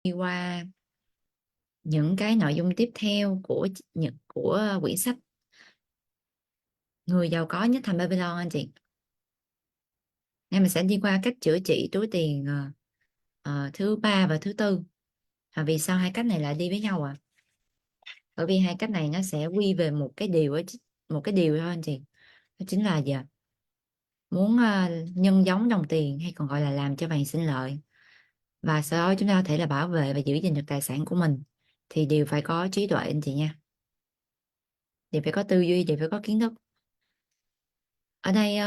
đi qua những cái nội dung tiếp theo của quyển sách Người giàu có nhất thành Babylon anh chị. Nay mình sẽ đi qua cách chữa trị túi tiền thứ ba và thứ tư. Vì sao hai cách này lại đi với nhau Bởi vì hai cách này nó sẽ quy về một cái điều thôi anh chị. Đó chính là giờ muốn nhân giống đồng tiền, hay còn gọi là làm cho vàng sinh lợi, và sau đó chúng ta có thể là bảo vệ và giữ gìn được tài sản của mình, thì đều phải có trí tuệ anh chị nha, đều phải có tư duy, đều phải có kiến thức. Ở đây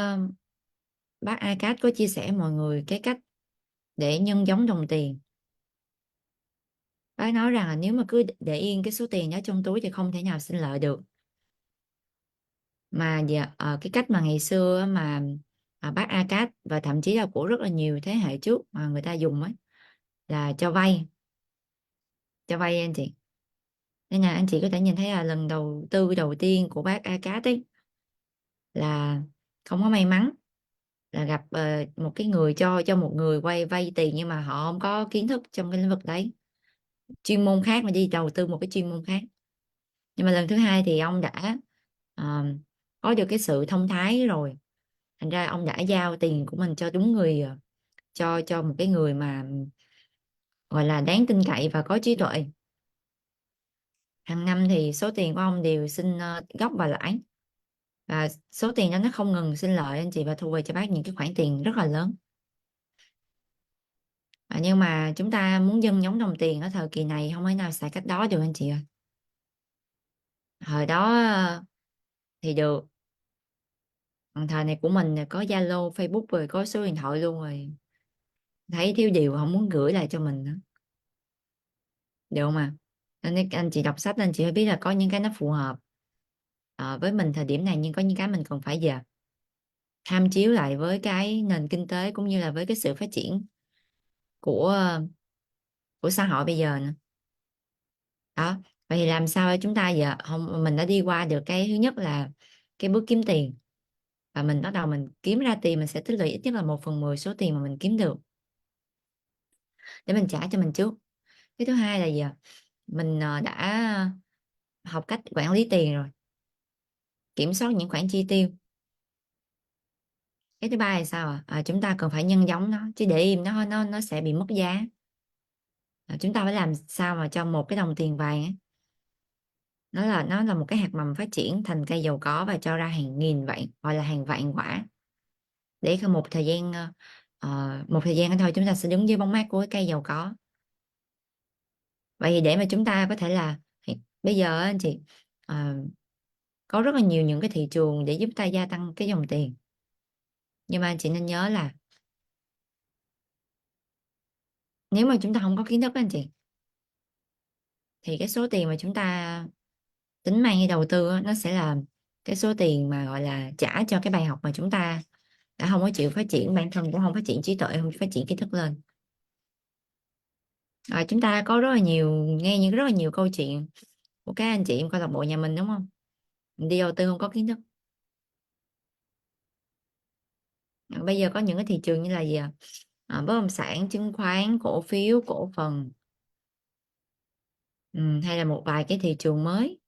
bác Akat có chia sẻ mọi người cái cách để nhân giống đồng tiền. Bác nói rằng là nếu mà cứ để yên cái số tiền đó trong túi thì không thể nào sinh lợi được. Mà giờ cái cách mà ngày xưa á, mà bác Akat và thậm chí là của rất là nhiều thế hệ trước mà người ta dùng ấy, là cho vay anh chị. Nên là anh chị có thể nhìn thấy là lần đầu tiên của bác Akat ấy là không có may mắn, là gặp một cái người cho một người vay tiền, nhưng mà họ không có kiến thức trong cái lĩnh vực đấy, chuyên môn khác, mà đi đầu tư một cái chuyên môn khác. Nhưng mà lần thứ hai thì ông đã ờ, có được cái sự thông thái rồi, thành ra ông đã giao tiền của mình cho đúng người, cho một cái người mà gọi là đáng tin cậy và có trí tuệ. Hàng năm thì số tiền của ông đều sinh gốc và lãi, và số tiền đó nó không ngừng sinh lợi anh chị, và thu về cho bác những cái khoản tiền rất là lớn. Nhưng mà chúng ta muốn nhân giống đồng tiền ở thời kỳ này không thể nào xài cách đó được anh chị ơi. Thời đó thì được. Còn thời này của mình là có Zalo, Facebook, rồi có số điện thoại luôn rồi, thấy thiếu điều không muốn gửi lại cho mình nữa, được mà. Nên anh chị đọc sách, anh chị phải biết là có những cái nó phù hợp với mình thời điểm này, nhưng có những cái mình cần phải giờ tham chiếu lại với cái nền kinh tế, cũng như là với cái sự phát triển của của xã hội bây giờ nữa. Đó, vậy thì làm sao để chúng ta giờ không, mình đã đi qua được cái thứ nhất là cái bước kiếm tiền, và mình bắt đầu mình kiếm ra tiền, mình sẽ tích lũy ít nhất là 1/10 số tiền mà mình kiếm được để mình trả cho mình trước. Cái thứ hai là giờ mình đã học cách quản lý tiền rồi, kiểm soát những khoản chi tiêu. Cái thứ ba là sao chúng ta cần phải nhân giống nó, chứ để im nó sẽ bị mất giá. Chúng ta phải làm sao mà cho một cái đồng tiền vàng ấy, nó là một cái hạt mầm phát triển thành cây giàu có, và cho ra hàng nghìn vạn, gọi là hàng vạn quả, để không một thời gian thôi chúng ta sẽ đứng dưới bóng mát của cái cây giàu có. Vậy thì để mà chúng ta có thể là bây giờ á, anh chị, ờ, có rất là nhiều những cái thị trường để giúp ta gia tăng cái dòng tiền, nhưng mà anh chị nên nhớ là nếu mà chúng ta không có kiến thức á anh chị, thì cái số tiền mà chúng ta tính mang đi đầu tư á, nó sẽ là cái số tiền mà gọi là trả cho cái bài học mà chúng ta đã không có chịu phát triển bản thân, cũng không phát triển trí tuệ, không phát triển kiến thức lên. Chúng ta có rất là nhiều câu chuyện của các anh chị em câu lạc bộ nhà mình, đúng không? Mình đi đầu tư không có kiến thức. Bây giờ có những cái thị trường như là gì bất động sản, chứng khoán, cổ phiếu, cổ phần, hay là một vài cái thị trường mới,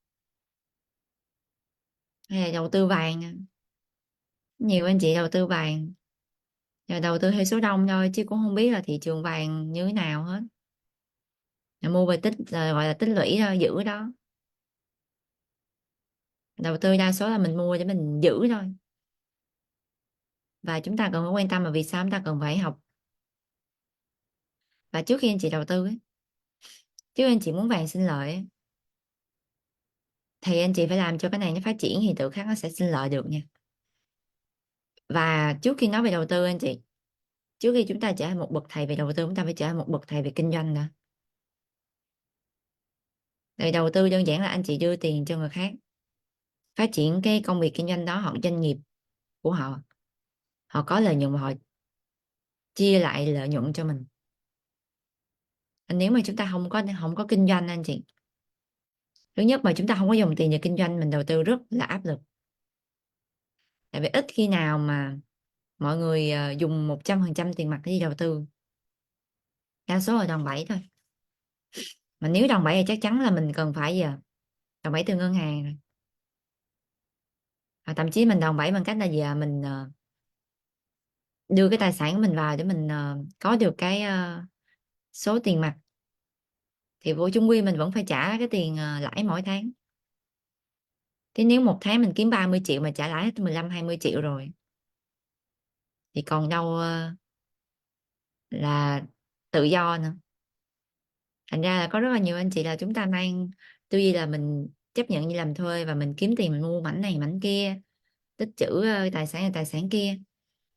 hay là đầu tư vàng. Nhiều anh chị đầu tư vàng, rồi đầu tư theo số đông thôi, chứ cũng không biết là thị trường vàng như thế nào hết. Mua về tích gọi là tích lũy thôi, giữ đó. Đầu tư đa số là mình mua để mình giữ thôi. Và chúng ta cần phải quan tâm là vì sao chúng ta cần phải học. Và trước khi anh chị đầu tư ấy, trước anh chị muốn vàng sinh lợi ấy, thì anh chị phải làm cho cái này nó phát triển, thì tự khắc nó sẽ sinh lợi được nha. Và trước khi nói về đầu tư anh chị, trước khi chúng ta trở thành một bậc thầy về đầu tư, chúng ta phải trở thành một bậc thầy về kinh doanh đã. Để đầu tư đơn giản là anh chị đưa tiền cho người khác phát triển cái công việc kinh doanh đó, hoặc doanh nghiệp của họ, họ có lợi nhuận và họ chia lại lợi nhuận cho mình. Nếu mà chúng ta không có kinh doanh anh chị, thứ nhất mà chúng ta không có dòng tiền để kinh doanh, mình đầu tư rất là áp lực. Tại vì ít khi nào mà mọi người dùng 100% tiền mặt để đi đầu tư, đa số là đòn bẩy thôi. Mà nếu đòn bẩy thì chắc chắn là mình cần phải giờ đòn bẩy từ ngân hàng rồi. Thậm chí mình đòn bẩy bằng cách là giờ mình đưa cái tài sản của mình vào để mình có được cái số tiền mặt, thì vô chung quy mình vẫn phải trả cái tiền lãi mỗi tháng. Thế nếu một tháng mình kiếm 30 triệu mà trả lãi hết 15-20 triệu rồi thì còn đâu là tự do nữa. Thành ra là có rất là nhiều anh chị là chúng ta mang tư duy là mình chấp nhận như làm thuê và mình kiếm tiền mình mua mảnh này mảnh kia, tích trữ tài sản này tài sản kia,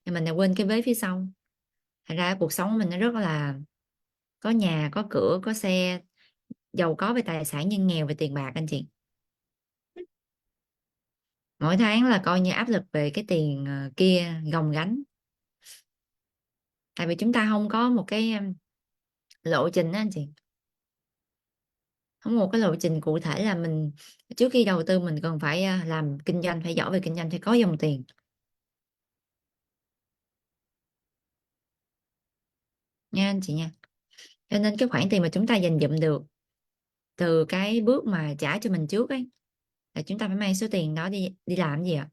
nhưng mình lại quên cái vế phía sau. Thành ra cuộc sống của mình nó rất là có nhà có cửa có xe, giàu có về tài sản nhưng nghèo về tiền bạc anh chị. Mỗi tháng là coi như áp lực về cái tiền kia gồng gánh, tại vì chúng ta không có một cái lộ trình đó anh chị, không một cái lộ trình cụ thể là mình trước khi đầu tư mình cần phải làm kinh doanh, phải giỏi về kinh doanh, phải có dòng tiền nha anh chị nha. Cho nên cái khoản tiền mà chúng ta dành dụm được từ cái bước mà trả cho mình trước ấy, là chúng ta phải mang số tiền đó đi đi làm gì ạ?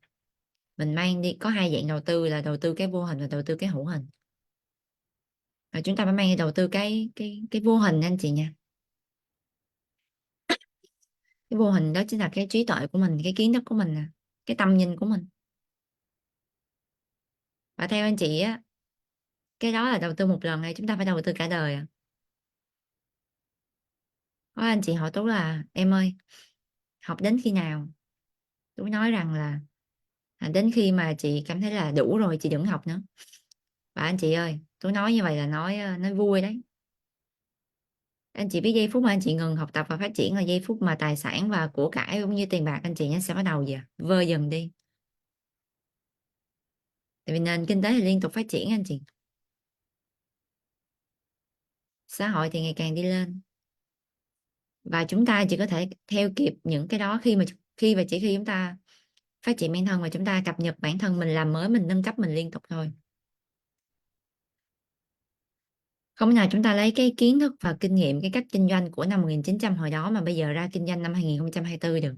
Mình mang đi có hai dạng đầu tư là đầu tư cái vô hình và đầu tư cái hữu hình. Và chúng ta phải mang đi đầu tư cái vô hình anh chị nha. Cái vô hình đó chính là cái trí tuệ của mình, cái kiến thức của mình nè, cái tầm nhìn của mình. Và theo anh chị á, cái đó là đầu tư một lần hay chúng ta phải đầu tư cả đời à? Có anh chị hỏi Tú là em ơi, học đến khi nào? Tú nói rằng là đến khi mà chị cảm thấy là đủ rồi chị đừng học nữa. Và anh chị ơi, Tú nói như vậy là nói vui đấy. Anh chị biết giây phút mà anh chị ngừng học tập và phát triển là giây phút mà tài sản và của cải cũng như tiền bạc anh chị nhé sẽ bắt đầu gì vơi dần đi. Tại vì nền kinh tế thì liên tục phát triển anh chị, xã hội thì ngày càng đi lên, và chúng ta chỉ có thể theo kịp những cái đó khi và chỉ khi chúng ta phát triển bản thân và chúng ta cập nhật bản thân mình, làm mới mình, nâng cấp mình liên tục thôi. Không thể nào chúng ta lấy cái kiến thức và kinh nghiệm cái cách kinh doanh của năm 1900 hồi đó mà bây giờ ra kinh doanh năm 2024 được.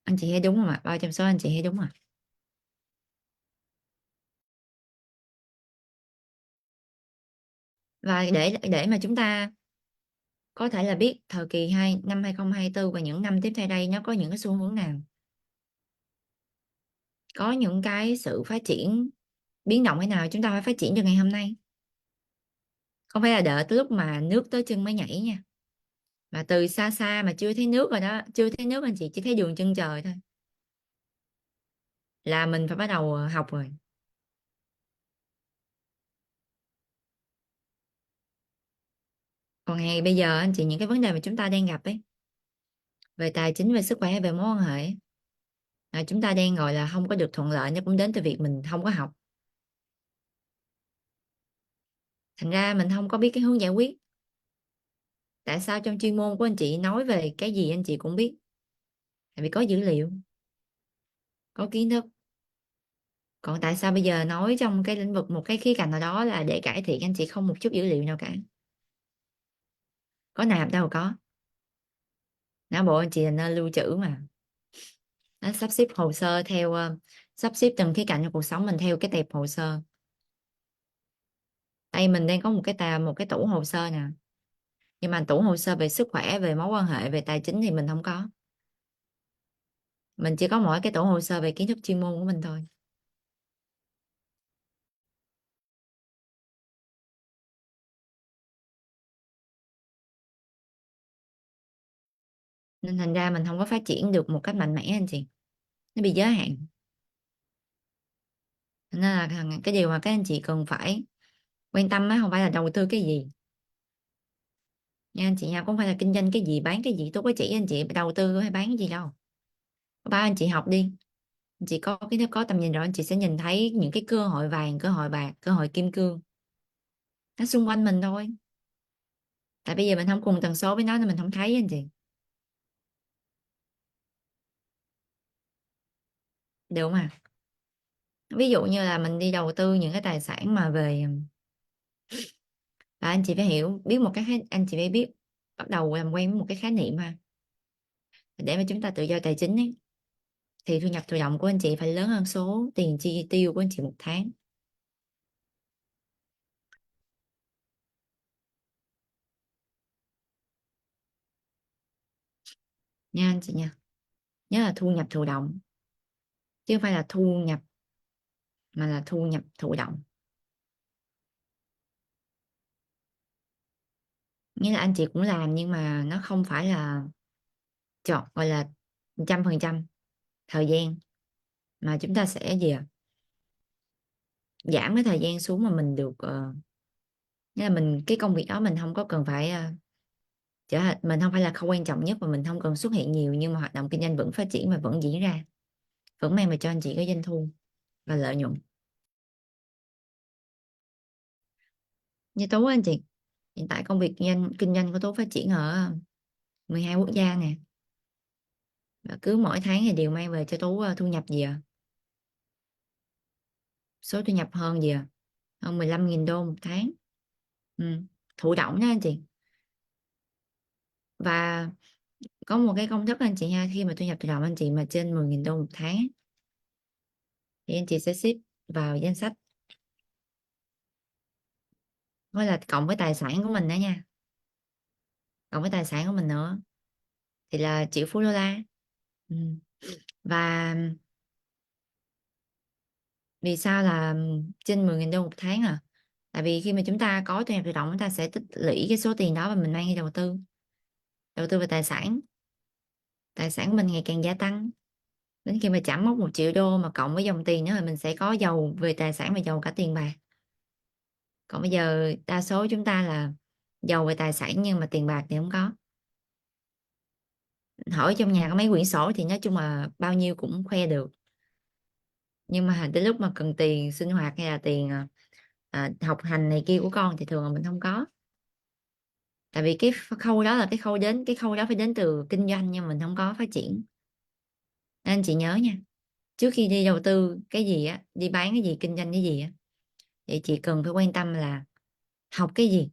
Anh chị thấy đúng không ạ? Bao trong số anh chị thấy đúng à? Và để mà chúng ta có thể là biết thời kỳ năm 2024 và những năm tiếp theo đây nó có những cái xu hướng nào, có những cái sự phát triển biến động thế nào, chúng ta phải phát triển từ ngày hôm nay, không phải là đợi tới lúc mà nước tới chân mới nhảy nha. Mà từ xa xa mà chưa thấy nước rồi đó, chưa thấy nước anh chị chỉ thấy đường chân trời thôi là mình phải bắt đầu học rồi. Còn ngày bây giờ anh chị những cái vấn đề mà chúng ta đang gặp ấy, về tài chính, về sức khỏe, về mối quan hệ, chúng ta đang gọi là không có được thuận lợi, nó cũng đến từ việc mình không có học. Thành ra mình không có biết cái hướng giải quyết. Tại sao trong chuyên môn của anh chị nói về cái gì anh chị cũng biết? Tại vì có dữ liệu, có kiến thức. Còn tại sao bây giờ nói trong cái lĩnh vực một cái khía cạnh nào đó là để cải thiện, anh chị không một chút dữ liệu nào cả? Có nạp đâu có. Não bộ anh chị là nơi lưu trữ mà. Nó sắp xếp hồ sơ theo sắp xếp từng khía cạnh trong cuộc sống mình theo cái tệp hồ sơ. Đây mình đang có một cái tủ hồ sơ nè, nhưng mà tủ hồ sơ về sức khỏe, về mối quan hệ, về tài chính thì mình không có. Mình chỉ có mỗi cái tủ hồ sơ về kiến thức chuyên môn của mình thôi. Nên thành ra mình không có phát triển được một cách mạnh mẽ anh chị, nó bị giới hạn. Nên là cái điều mà các anh chị cần phải quan tâm á không phải là đầu tư cái gì nha anh chị nha, cũng không phải là kinh doanh cái gì, bán cái gì. Tôi có chỉ anh chị đầu tư hay bán cái gì đâu. Ba anh chị học đi, anh chị có kiến thức, có tầm nhìn rồi, anh chị sẽ nhìn thấy những cái cơ hội vàng, cơ hội bạc, cơ hội kim cương nó xung quanh mình thôi. Tại bây giờ mình không cùng tần số với nó nên mình không thấy anh chị, được mà. Ví dụ như là mình đi đầu tư những cái tài sản mà về Và anh chị phải hiểu biết một cái anh chị phải biết bắt đầu làm quen với một cái khái niệm ha, để mà chúng ta tự do tài chính ấy, thì thu nhập thụ động của anh chị phải lớn hơn số tiền chi tiêu của anh chị một tháng nha anh chị nha. Nhớ là thu nhập thụ động chứ không phải là thu nhập, mà là thu nhập thụ động. Nghĩa là anh chị cũng làm nhưng mà nó không phải là chọn gọi là 100% thời gian, mà chúng ta sẽ gì ạ, giảm cái thời gian xuống mà mình được nghĩa là mình cái công việc đó mình không có cần phải mình không phải là khâu quan trọng nhất và mình không cần xuất hiện nhiều, nhưng mà hoạt động kinh doanh vẫn phát triển và vẫn diễn ra, vẫn mang về cho anh chị cái doanh thu và lợi nhuận. Như Tú á anh chị, hiện tại công việc kinh doanh của Tú phát triển ở 12 quốc gia nè, và cứ mỗi tháng thì đều mang về cho Tú thu nhập gì ạ, số thu nhập hơn gì ạ, hơn 15.000 đô một tháng. Ừ. Thụ động đó anh chị. Và có một cái công thức anh chị ha, khi mà thu nhập thụ động anh chị mà trên 10.000 đô một tháng á, thì anh chị sẽ xếp vào danh sách, với là cộng với tài sản của mình nữa nha, cộng với tài sản của mình nữa thì là triệu phú đô la. Ừ. Và vì sao là trên 10.000 đô một tháng à, tại vì khi mà chúng ta có thu nhập thụ động chúng ta sẽ tích lũy cái số tiền đó và mình mang đi đầu tư vào tài sản của mình ngày càng gia tăng, đến khi mà chạm mốc 1 triệu đô mà cộng với dòng tiền nữa là mình sẽ có giàu về tài sản và giàu cả tiền bạc. Còn bây giờ đa số chúng ta là giàu về tài sản nhưng mà tiền bạc thì không có. Hỏi trong nhà có mấy quyển sổ thì nói chung là bao nhiêu cũng khoe được, nhưng mà đến lúc mà cần tiền sinh hoạt hay là tiền học hành này kia của con thì thường là mình không có. Tại vì cái khâu đó là cái khâu đó phải đến từ kinh doanh nhưng mình không có phát triển. Nên anh chị nhớ nha, trước khi đi đầu tư cái gì á, đi bán cái gì, kinh doanh cái gì á, thì chị cần phải quan tâm là học cái gì,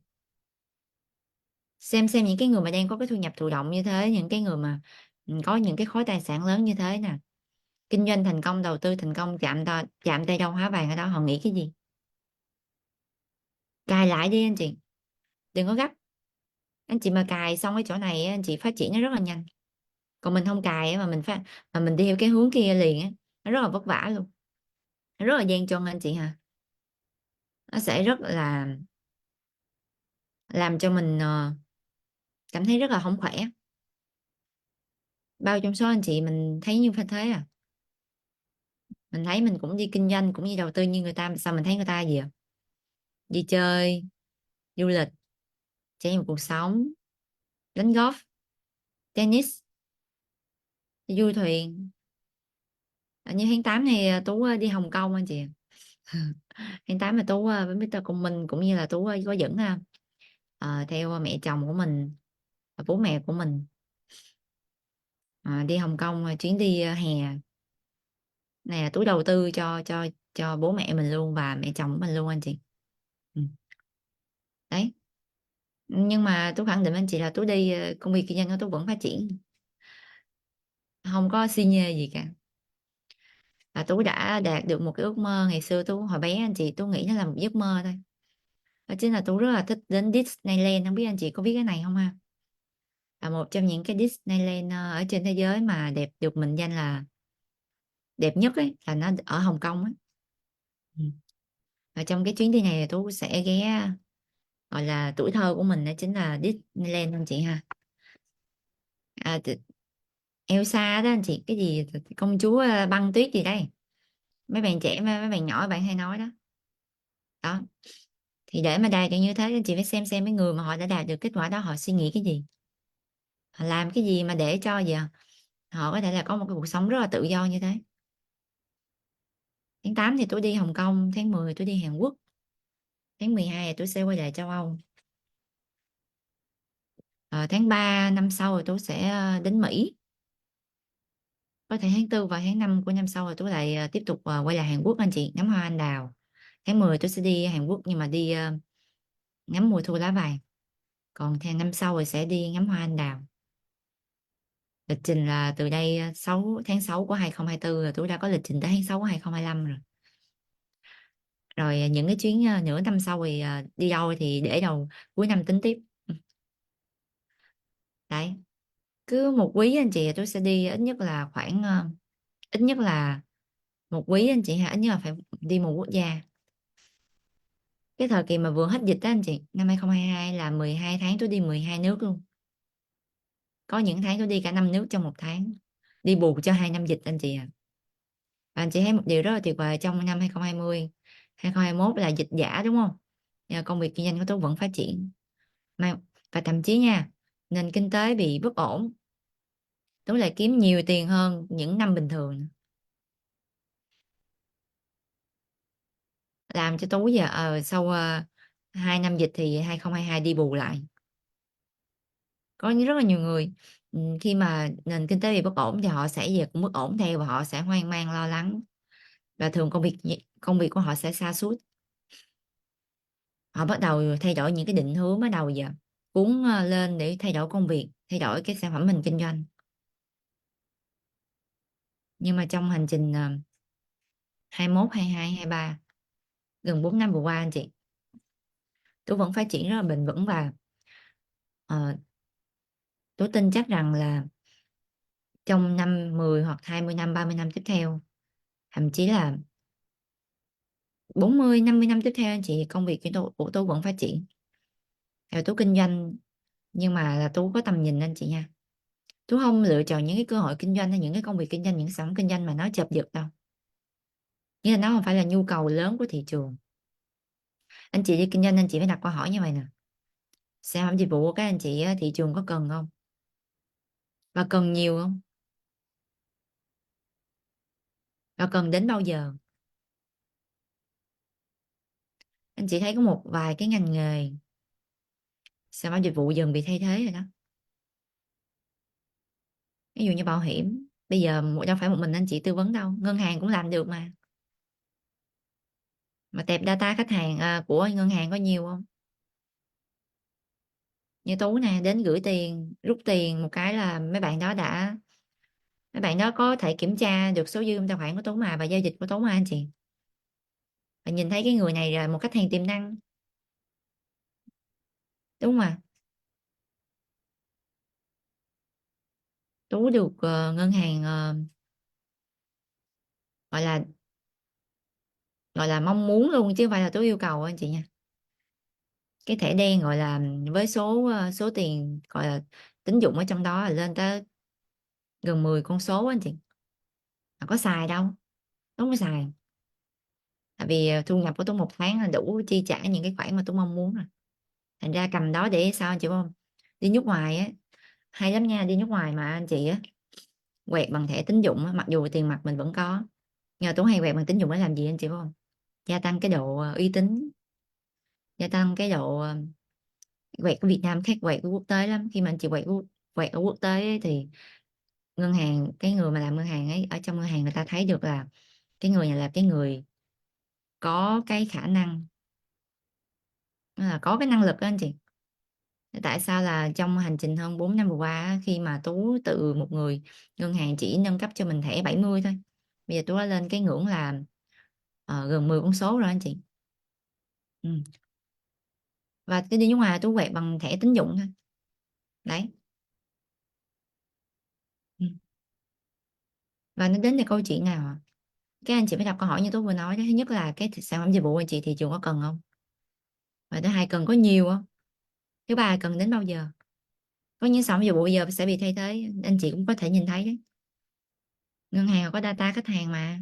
xem những cái người mà đang có cái thu nhập thụ động như thế, những cái người mà có những cái khối tài sản lớn như thế nè, kinh doanh thành công, đầu tư thành công, chạm tay đâu hóa vàng ở đó, họ nghĩ cái gì, cài lại đi anh chị, đừng có gấp. Anh chị mà cài xong cái chỗ này á, anh chị phát triển nó rất là nhanh. Còn mình không cài á, mà mình đi theo cái hướng kia liền á, nó rất là vất vả luôn, nó rất là gian truân anh chị hả, nó sẽ rất là làm cho mình cảm thấy rất là không khỏe. Bao trong số anh chị mình thấy như thế à, mình thấy mình cũng đi kinh doanh cũng như đầu tư như người ta, mà sao mình thấy người ta gì à, đi chơi, du lịch, trải nghiệm cuộc sống, đánh golf, tennis, đi du thuyền. Như tháng 8 này Tú đi Hồng Kông anh chị. Tháng 8 là Tú với Mr. Công Minh cũng như là Tú có dẫn theo mẹ chồng của mình và bố mẹ của mình đi Hồng Kông, chuyến đi hè này là Tú đầu tư cho bố mẹ mình luôn và mẹ chồng của mình luôn anh chị. Ừ. Đấy, nhưng mà Tú khẳng định anh chị là Tú đi công việc kinh doanh của Tú vẫn phát triển, không có xi nhê gì cả. Và Tú đã đạt được một cái ước mơ ngày xưa Tú hồi bé anh chị, Tú nghĩ nó là một giấc mơ thôi, đó chính là Tú rất là thích đến Disneyland, không biết anh chị có biết cái này không ha, là một trong những cái Disneyland ở trên thế giới mà đẹp, được mệnh danh là đẹp nhất ấy, là nó ở Hồng Kông ấy. Ừ. Và trong cái chuyến đi này Tú sẽ ghé, gọi là tuổi thơ của mình đó chính là Disneyland anh chị ha. à, t- Elsa đó anh chị, cái gì công chúa băng tuyết gì đây, mấy bạn trẻ mấy bạn nhỏ bạn hay nói đó. Đó, thì để mà đạt được như thế anh chị phải xem mấy người mà họ đã đạt được kết quả đó họ suy nghĩ cái gì, họ làm cái gì mà để cho gì họ có thể là có một cái cuộc sống rất là tự do như thế. Tháng 8 thì tôi đi Hồng Kông, tháng 10 tôi đi Hàn Quốc, tháng 12 thì tôi sẽ quay lại châu Âu. Tháng 3 năm sau rồi tôi sẽ đến Mỹ, có thể tháng 4 và tháng 5 của năm sau rồi tôi lại tiếp tục quay lại Hàn Quốc anh chị, ngắm hoa anh đào. Tháng 10 tôi sẽ đi Hàn Quốc nhưng mà đi ngắm mùa thu lá vàng. Còn theo năm sau thì sẽ đi ngắm hoa anh đào. Lịch trình là từ đây 6 tháng 6 của 2024 rồi, tôi đã có lịch trình tới tháng 6 của 2025 rồi. Rồi những cái chuyến nửa năm sau thì đi đâu thì để đầu cuối năm tính tiếp. Ừ, đấy, cứ một quý anh chị tôi sẽ đi ít nhất là khoảng ít nhất là một quý anh chị, ha, ít nhất là phải đi một quốc gia. Cái thời kỳ mà vừa hết dịch đó anh chị, năm 2022 là 12 tháng tôi đi 12 nước luôn. Có những tháng tôi đi cả 5 nước trong một tháng, đi bù cho 2 năm dịch anh chị ạ. Và anh chị thấy một điều rất là tuyệt vời trong năm 2020, 2021 là dịch giả đúng không? Nhưng mà công việc kinh doanh của tôi vẫn phát triển. Mà, và thậm chí nha, nền kinh tế bị bất ổn, tôi lại kiếm nhiều tiền hơn những năm bình thường. Làm cho Tú giờ sau 2 năm dịch thì 2022 đi bù lại. Có rất là nhiều người khi mà nền kinh tế bị bất ổn thì họ sẽ về cũng bất ổn theo, và họ sẽ hoang mang lo lắng, và thường công việc của họ sẽ sa sút. Họ bắt đầu thay đổi những cái định hướng, bắt đầu giờ cuốn lên để thay đổi công việc, thay đổi cái sản phẩm mình kinh doanh. Nhưng mà trong hành trình 21 22 23, gần 4 năm vừa qua anh chị, tôi vẫn phát triển rất là bền vững, và ờ, tôi tin chắc rằng là trong 10 hoặc 20 năm, 30 năm tiếp theo, thậm chí là 40 50 năm tiếp theo anh chị, công việc của tôi vẫn phát triển. Theo tôi kinh doanh, nhưng mà là tôi có tầm nhìn anh chị nha. Tôi không lựa chọn những cái cơ hội kinh doanh hay những cái công việc kinh doanh, những sản phẩm kinh doanh mà nó chợp giật đâu. Nghĩa là nó không phải là nhu cầu lớn của thị trường. Anh chị đi kinh doanh, anh chị phải đặt câu hỏi như vậy nè: sản phẩm dịch vụ của các anh chị á, thị trường có cần không, và cần nhiều không, và cần đến bao giờ? Anh chị thấy có một vài cái ngành nghề sản phẩm dịch vụ dần bị thay thế rồi đó. Ví dụ như bảo hiểm, bây giờ đâu phải một mình anh chị tư vấn đâu, ngân hàng cũng làm được mà. Mà tệp data khách hàng của ngân hàng có nhiều không? Như Tú nè, đến gửi tiền rút tiền một cái là mấy bạn đó có thể kiểm tra được số dư trong tài khoản của Tú mà, và giao dịch của Tú mà anh chị. Và nhìn thấy cái người này là một khách hàng tiềm năng, đúng không ạ? Tú được ngân hàng gọi là mong muốn luôn, chứ không phải là Tú yêu cầu anh chị nha. Cái thẻ đen gọi là với số tiền gọi là tín dụng ở trong đó là lên tới gần 10 con số anh chị. Mà có xài đâu, không có xài. Tại vì thu nhập của tôi một tháng là đủ chi trả những cái khoản mà tôi mong muốn rồi. Thành ra cầm đó để sao anh chị biết không? Đi nước ngoài á, hay lắm nha, đi nước ngoài mà anh chị á, quẹt bằng thẻ tín dụng á, mặc dù tiền mặt mình vẫn có, nhưng mà tôi hay quẹt bằng tín dụng để làm gì anh chị biết không? Gia tăng cái độ uy tín, gia tăng cái độ quẹt của Việt Nam khác quẹt của quốc tế lắm. Khi mà anh chị quẹt ở quốc tế ấy, thì ngân hàng, cái người mà làm ngân hàng ấy, ở trong ngân hàng người ta thấy được là cái người này là cái người có cái khả năng, là có cái năng lực đó anh chị. Tại sao là trong hành trình hơn 4 năm vừa qua á, khi mà Tú từ một người ngân hàng chỉ nâng cấp cho mình thẻ 70 thôi, bây giờ Tú đã lên cái ngưỡng là gần 10 con số rồi anh chị. Ừ. Và cái đi nước ngoài Tú quẹt bằng thẻ tín dụng thôi. Đấy. Ừ. Và nó đến từ câu chuyện nào ạ? Cái anh chị phải đặt câu hỏi như Tú vừa nói đó. Thứ nhất là cái sản phẩm dịch vụ anh chị thị trường có cần không, và thứ hai cần có nhiều không, thứ ba là cần đến bao giờ. Có những sản phẩm dịch vụ bây giờ sẽ bị thay thế, anh chị cũng có thể nhìn thấy đấy. Ngân hàng họ có data khách hàng mà,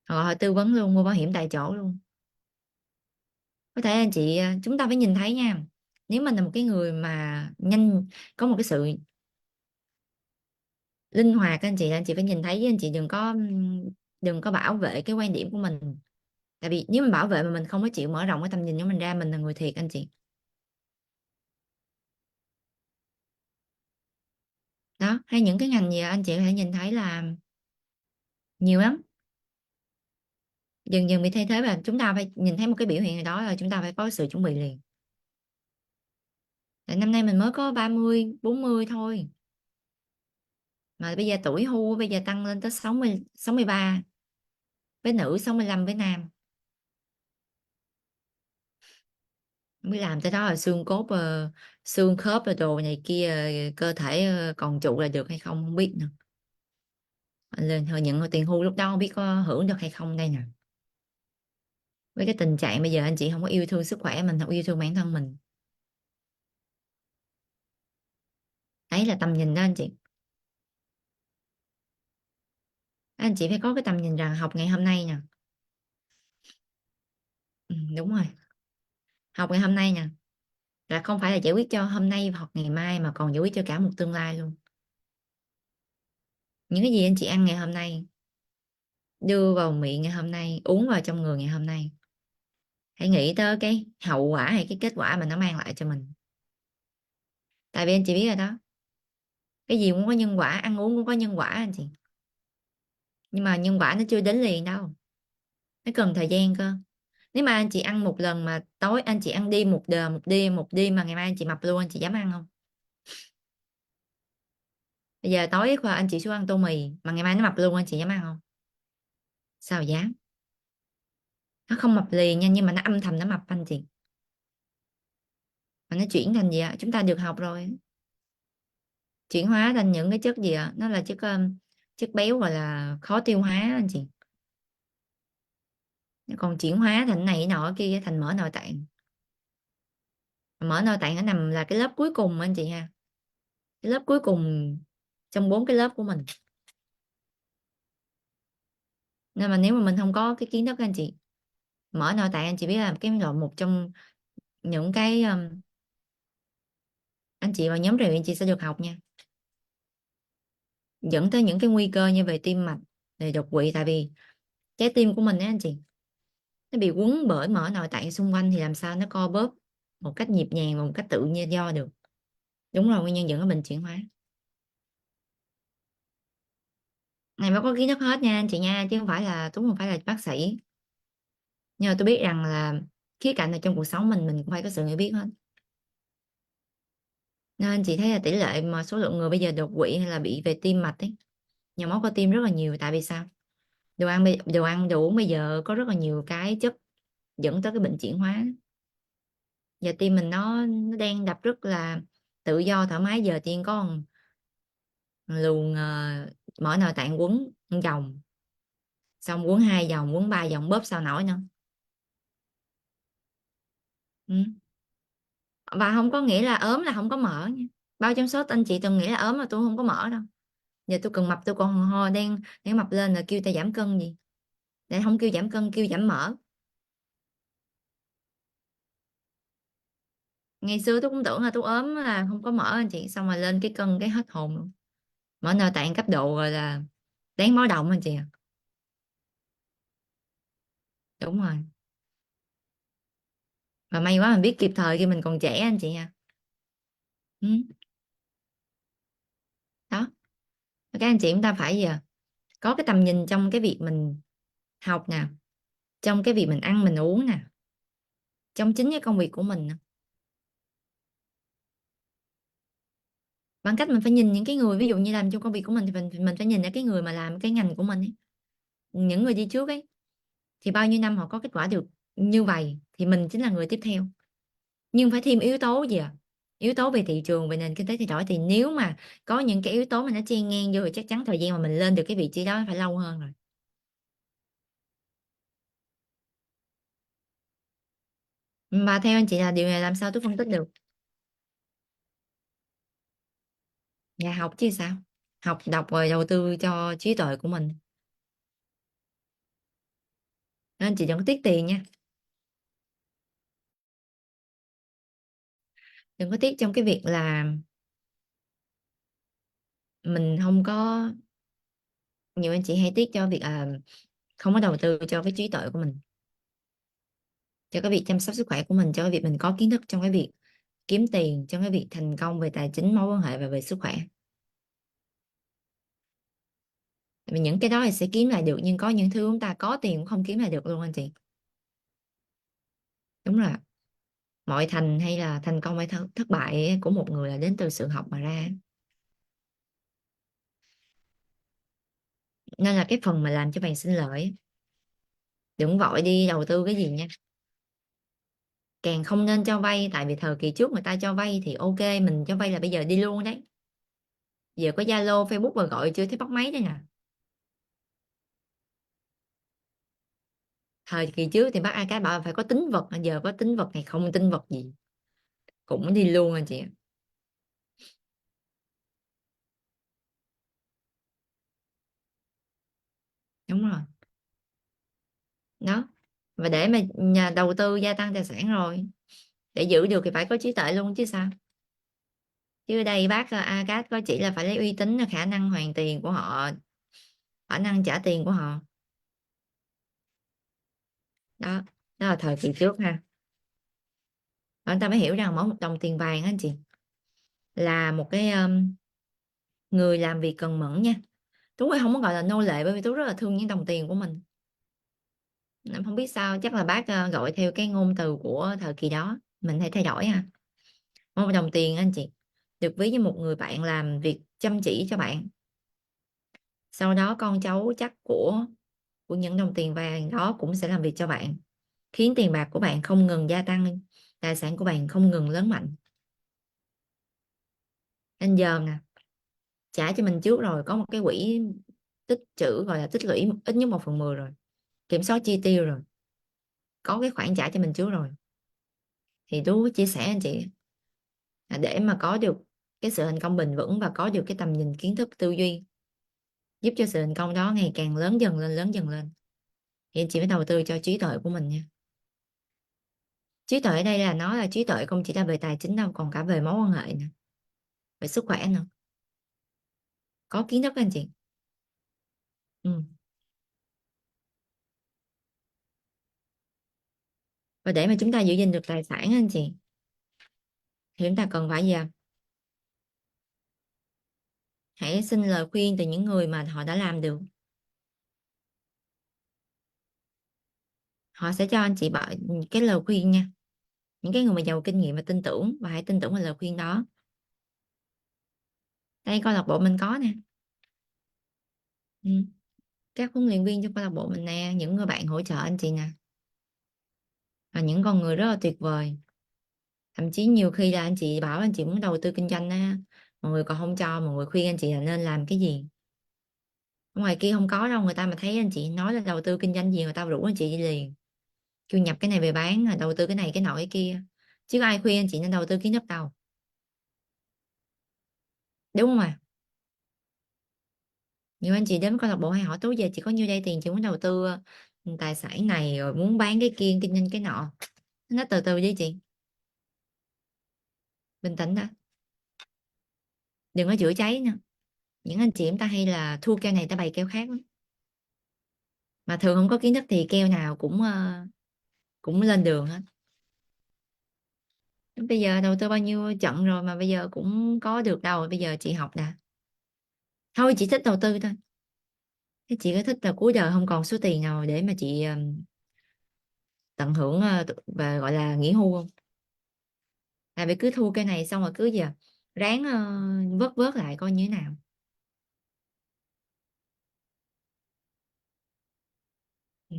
họ tư vấn luôn, mua bảo hiểm tại chỗ luôn. Có thể anh chị chúng ta phải nhìn thấy nha. Nếu mình là một cái người mà nhanh, có một cái sự linh hoạt, anh chị phải nhìn thấy, anh chị đừng có bảo vệ cái quan điểm của mình. Tại vì nếu mình bảo vệ mà mình không có chịu mở rộng cái tầm nhìn của mình ra, mình là người thiệt anh chị. Đó, hay những cái ngành gì anh chị có thể nhìn thấy là nhiều lắm, dần dần bị thay thế, và chúng ta phải nhìn thấy một cái biểu hiện nào đó là chúng ta phải có sự chuẩn bị liền. Tại năm nay mình mới có 30 40 thôi, mà bây giờ tuổi hưu bây giờ tăng lên tới 63, với nữ 65 với nam. Mới làm tới đó là xương cốt xương khớp rồi đồ này kia, cơ thể còn trụ là được hay không không biết nữa. Lên hồi nhận tiền hưu lúc đó không biết có hưởng được hay không đây nè. Với cái tình trạng bây giờ anh chị không có yêu thương sức khỏe mình, không yêu thương bản thân mình. Đấy là tầm nhìn đó anh chị. Anh chị phải có cái tầm nhìn rằng học ngày hôm nay nè. Ừ, đúng rồi. Học ngày hôm nay nè là không phải là giải quyết cho hôm nay hoặc ngày mai, mà còn giải quyết cho cả một tương lai luôn. Những cái gì anh chị ăn ngày hôm nay, đưa vào miệng ngày hôm nay, uống vào trong người ngày hôm nay, hãy nghĩ tới cái hậu quả hay cái kết quả mà nó mang lại cho mình. Tại vì anh chị biết rồi đó, cái gì cũng có nhân quả, ăn uống cũng có nhân quả anh chị. Nhưng mà nhân quả nó chưa đến liền đâu, nó cần thời gian cơ. Nếu mà anh chị ăn một lần mà tối anh chị ăn đi một đêm mà ngày mai anh chị mập luôn, anh chị dám ăn không? Bây giờ tối qua anh chị xuống ăn tô mì mà ngày mai nó mập luôn, anh chị dám ăn không? Sao dám. Nó không mập liền nha, nhưng mà nó âm thầm nó mập anh chị. Mà nó chuyển thành gì ạ? Chúng ta được học rồi, chuyển hóa thành những cái chất gì ạ? Nó là chất béo gọi là khó tiêu hóa anh chị. Nó còn chuyển hóa thành này cái nọ kia thành mỡ nội tạng. Mỡ nội tạng nó nằm là cái lớp cuối cùng anh chị ha, cái lớp cuối cùng trong bốn cái lớp của mình. Nên mà nếu mà mình không có cái kiến thức anh chị, mỡ nội tạng anh chị biết là cái loại một trong những cái anh chị vào nhóm rèn luyện chị sẽ được học nha, dẫn tới những cái nguy cơ như về tim mạch, về đột quỵ. Tại vì trái tim của mình á anh chị, nó bị quấn bởi mỡ nội tạng xung quanh thì làm sao nó co bóp một cách nhịp nhàng và một cách tự nhiên do được. Đúng rồi, nguyên nhân dẫn đến bệnh chuyển hóa. Này mới có kiến thức hết nha anh chị nha, chứ không phải là Tú không phải là bác sĩ, nhưng mà tôi biết rằng là khía cạnh này trong cuộc sống mình cũng phải có sự hiểu biết hết. Nên anh chị thấy là tỷ lệ mà số lượng người bây giờ đột quỵ hay là bị về tim mạch ấy, nhồi máu cơ tim rất là nhiều. Tại vì sao? Đồ ăn đồ uống bây giờ có rất là nhiều cái chất dẫn tới cái bệnh chuyển hóa. Giờ tim mình nó đang đập rất là tự do thoải mái, giờ tiên có một luồng mỡ nội tạng quấn một vòng, xong quấn hai vòng, quấn ba vòng, bóp sao nổi nữa. Ừ. Và không có nghĩa là ốm là không có mỡ nha. Bao trong số anh chị từng nghĩ là ốm mà tôi không có mỡ đâu. Giờ tôi cần mập tôi còn ho đang mập lên là kêu ta giảm cân gì. Để không kêu giảm cân, kêu giảm mỡ. Ngày xưa tôi cũng tưởng là tôi ốm là không có mỡ anh chị, xong rồi lên cái cân cái hết hồn luôn. Mỡ nội tạng cấp độ rồi là đáng báo động anh chị ạ. Đúng rồi. Và may quá mình biết kịp thời khi mình còn trẻ anh chị nha. Ừ. Đó, các anh chị chúng ta phải gì à? Có cái tầm nhìn trong cái việc mình học nè, trong cái việc mình ăn mình uống nè, trong chính cái công việc của mình nè. Bằng cách mình phải nhìn những cái người ví dụ như làm trong công việc của mình thì mình phải nhìn những cái người mà làm cái ngành của mình ấy. Những người đi trước ấy thì bao nhiêu năm họ có kết quả được như vậy thì mình chính là người tiếp theo. Nhưng phải thêm yếu tố gì à? Yếu tố về thị trường, về nền kinh tế thay đổi, thì nếu mà có những cái yếu tố mà nó chen ngang vô thì chắc chắn thời gian mà mình lên được cái vị trí đó phải lâu hơn rồi. Mà theo anh chị là điều này làm sao tôi phân tích được? Nhà học chứ sao, học đọc rồi đầu tư cho trí tuệ của mình. Nên anh chị đừng có tiếc tiền nha, đừng có tiếc trong cái việc là mình không có. Nhiều anh chị hay tiếc cho việc không có đầu tư cho cái trí tuệ của mình, cho cái việc chăm sóc sức khỏe của mình, cho cái việc mình có kiến thức trong cái việc kiếm tiền, trong cái việc thành công về tài chính, mối quan hệ và về sức khỏe. Tại vì những cái đó thì sẽ kiếm lại được, nhưng có những thứ chúng ta có tiền cũng không kiếm lại được luôn anh chị. Đúng rồi. Mọi thành hay là thành công hay thất bại của một người là đến từ sự học mà ra. Nên là cái phần mà làm cho bạn sinh lợi, đừng vội đi đầu tư cái gì nha. Càng không nên cho vay, tại vì thời kỳ trước người ta cho vay thì ok, mình cho vay là bây giờ đi luôn đấy. Giờ có Zalo Facebook mà gọi chưa thấy bắt máy đây nè. Thời kỳ trước thì bác ai cái bảo là phải có tính vật, giờ có tính vật hay không tính vật gì cũng đi luôn anh chị ạ. Đúng rồi đó. Và để mà nhà đầu tư gia tăng tài sản rồi, để giữ được thì phải có trí tuệ luôn chứ sao. Chứ đây bác Acat có chỉ là phải lấy uy tín, là khả năng hoàn tiền của họ, khả năng trả tiền của họ. Đó, đó là thời kỳ trước ha. Và người ta mới hiểu rằng mỗi một đồng tiền vàng á anh chị là một cái người làm việc cần mẫn nha. Tú không có gọi là nô lệ, bởi vì Tú rất là thương những đồng tiền của mình. Em không biết sao, chắc là bác gọi theo cái ngôn từ của thời kỳ đó, mình hay thay đổi ha. Một đồng tiền anh chị được ví như một người bạn làm việc chăm chỉ cho bạn, sau đó con cháu chắc của những đồng tiền vàng đó cũng sẽ làm việc cho bạn, khiến tiền bạc của bạn không ngừng gia tăng, tài sản của bạn không ngừng lớn mạnh. Anh giờ nè, trả cho mình trước rồi, có một cái quỹ tích trữ, gọi là tích lũy ít nhất 1/10 rồi, kiểm soát chi tiêu rồi, có cái khoản trả cho mình trước rồi, thì Tú chia sẻ anh chị là để mà có được cái sự thành công bền vững và có được cái tầm nhìn kiến thức tư duy giúp cho sự thành công đó ngày càng lớn dần lên, lớn dần lên, thì anh chị phải đầu tư cho trí tuệ của mình nha. Trí tuệ ở đây là nó là trí tuệ không chỉ là về tài chính đâu, còn cả về mối quan hệ nè, về sức khỏe nữa, có kiến thức anh chị. Ừ. Và để mà chúng ta giữ gìn được tài sản anh chị, thì chúng ta cần phải gì ạ? Hãy xin lời khuyên từ những người mà họ đã làm được. Họ sẽ cho anh chị cái lời khuyên nha, những cái người mà giàu kinh nghiệm và tin tưởng, và hãy tin tưởng vào lời khuyên đó. Đây câu lạc bộ mình có nè. Ừ. Các huấn luyện viên trong câu lạc bộ mình nè, những người bạn hỗ trợ anh chị nè, và những con người rất là tuyệt vời. Thậm chí nhiều khi là anh chị bảo anh chị muốn đầu tư kinh doanh á, mọi người còn không cho, mọi người khuyên anh chị là nên làm cái gì. Ở ngoài kia không có đâu, người ta mà thấy anh chị nói là đầu tư kinh doanh gì, người ta rủ anh chị đi liền, kêu nhập cái này về bán, đầu tư cái này cái nọ cái kia, chứ có ai khuyên anh chị nên đầu tư kiến thức đâu. Đúng không ạ? Nhiều anh chị đến câu lạc bộ hay hỏi tối giờ chị có nhiêu đây tiền, chị muốn đầu tư tài sản này, rồi muốn bán cái kia, kinh doanh cái nọ. Nó từ từ đi chị, bình tĩnh đã, đừng có chữa cháy nữa. Những anh chị em ta hay là thua keo này ta bày keo khác lắm, mà thường không có kiến thức thì keo nào cũng lên đường hết. Bây giờ đầu tư bao nhiêu trận rồi mà bây giờ cũng có được đâu, bây giờ chị học đã. Thôi chị thích đầu tư thôi, thế chị có thích là cuối đời không còn số tiền nào để mà chị tận hưởng và gọi là nghỉ hưu không? Tại vì cứ thu cái này xong rồi cứ giờ ráng vớt vớt lại coi như thế nào. Ừ.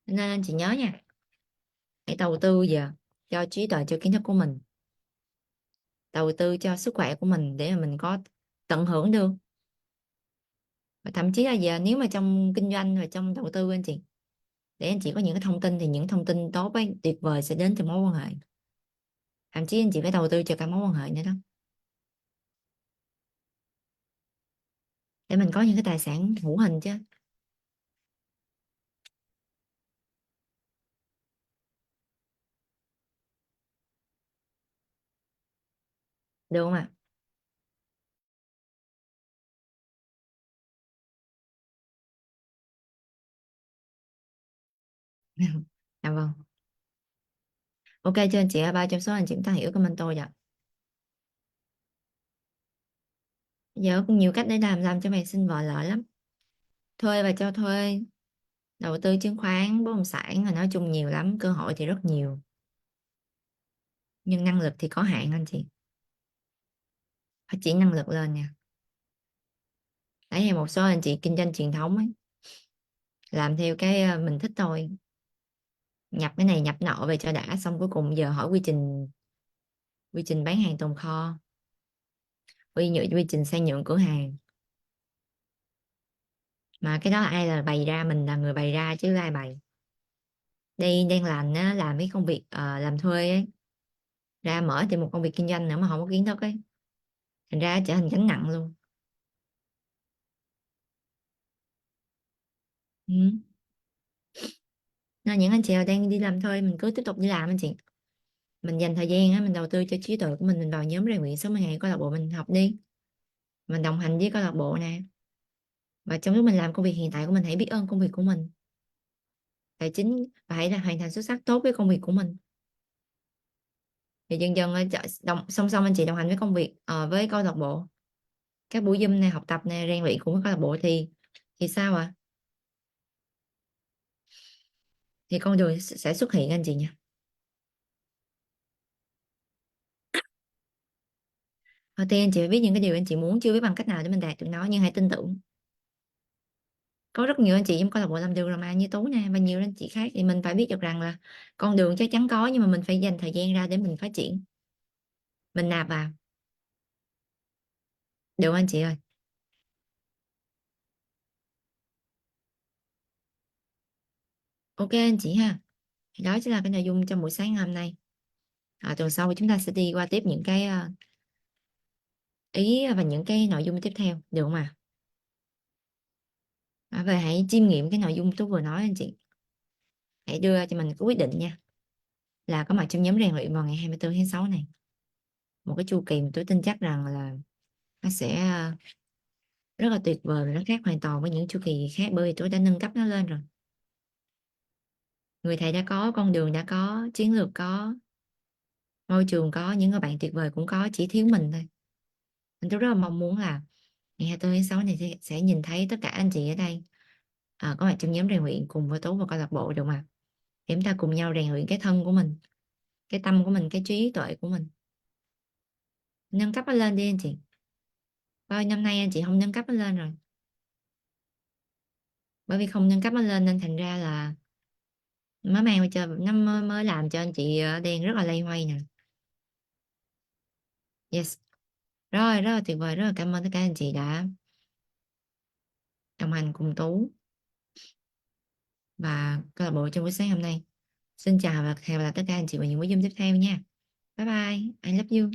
Nên anh chị nhớ nha, hãy đầu tư giờ cho trí tuệ, cho kiến thức của mình, đầu tư cho sức khỏe của mình để mà mình có tận hưởng được. Và thậm chí là giờ nếu mà trong kinh doanh và trong đầu tư anh chị, để anh chị có những cái thông tin, thì những thông tin tốt ấy, tuyệt vời sẽ đến từ mối quan hệ. Thậm chí anh chị phải đầu tư cho cả mối quan hệ nữa đó, để mình có những cái tài sản hữu hình chứ. Được không ạ? Dạ vâng. Ok chưa anh chị, ba trong số anh chị chúng ta hiểu comment tôi rồi. Giờ cũng nhiều cách để làm cho mày sinh vợ lợi lắm, thuê và cho thuê, đầu tư chứng khoán, bất động sản, là nói chung nhiều lắm, cơ hội thì rất nhiều, nhưng năng lực thì có hạn anh chị, phát triển năng lực lên nha. Đấy là một số anh chị kinh doanh truyền thống ấy, làm theo cái mình thích thôi, nhập cái này nhập nọ về cho đã, xong cuối cùng giờ hỏi quy trình bán hàng tồn kho, quy trình xây nhượng cửa hàng, mà cái đó ai là bày ra, mình là người bày ra chứ ai bày. Đây đang làm á, làm cái công việc làm thuê ấy, ra mở thì một công việc kinh doanh nữa mà không có kiến thức ấy, thành ra trở thành gánh nặng luôn. Ừ. Nên những anh chị nào đang đi làm thuê mình cứ tiếp tục đi làm anh chị, mình dành thời gian á, mình đầu tư cho trí tuệ của mình vào nhóm rèn luyện 60 ngày câu lạc bộ mình học đi, mình đồng hành với câu lạc bộ nè, và trong lúc mình làm công việc hiện tại của mình hãy biết ơn công việc của mình, tài chính, và hãy là hoàn thành xuất sắc tốt với công việc của mình. Thì dần dần song song anh chị đồng hành với công việc với câu lạc bộ, các buổi Zoom này, học tập này, rèn luyện cùng với câu lạc bộ thì sao ạ? Thì con đường sẽ xuất hiện anh chị nha. Đầu tiên anh chị phải biết những cái điều anh chị muốn, chưa biết bằng cách nào để mình đạt được nó, nhưng hãy tin tưởng. Có rất nhiều anh chị trong câu lạc bộ làm đường làm ăn như Tú nè và nhiều anh chị khác, thì mình phải biết được rằng là con đường chắc chắn có, nhưng mà mình phải dành thời gian ra để mình phát triển, mình nạp vào, được không anh chị ơi? Ok anh chị ha, thì đó chính là cái nội dung trong buổi sáng ngày hôm nay. Tuần sau chúng ta sẽ đi qua tiếp những cái ý và những cái nội dung tiếp theo, được không ạ? Về hãy chiêm nghiệm cái nội dung Tú vừa nói anh chị, hãy đưa cho mình cái quyết định nha, là có mặt trong nhóm rèn luyện vào ngày 24 tháng 6 này, một cái chu kỳ mà tôi tin chắc rằng là nó sẽ rất là tuyệt vời và nó khác hoàn toàn với những chu kỳ khác, bởi vì tôi đã nâng cấp nó lên rồi. Người thầy đã có, con đường đã có, chiến lược có, môi trường có, những người bạn tuyệt vời cũng có, chỉ thiếu mình thôi. Mình tôi rất là mong muốn là ngày 24 tháng 6 này sẽ nhìn thấy tất cả anh chị ở đây có mặt trong nhóm rèn luyện cùng với Tú và câu lạc bộ, được mà, để chúng ta cùng nhau rèn luyện cái thân của mình, cái tâm của mình, cái trí tuệ của mình, nâng cấp nó lên đi anh chị. Bao nhiêu năm nay anh chị không nâng cấp nó lên rồi, bởi vì không nâng cấp nó lên nên thành ra là mới mang cho nó mới làm cho anh chị đen rất là lây hoay nè. Yes, rồi rất là tuyệt vời, rất là cảm ơn tất cả anh chị đã đồng hành cùng Tú và câu lạc bộ trong buổi sáng hôm nay. Xin chào và hẹn gặp lại tất cả anh chị vào những buổi Zoom tiếp theo nha. Bye bye, I love you.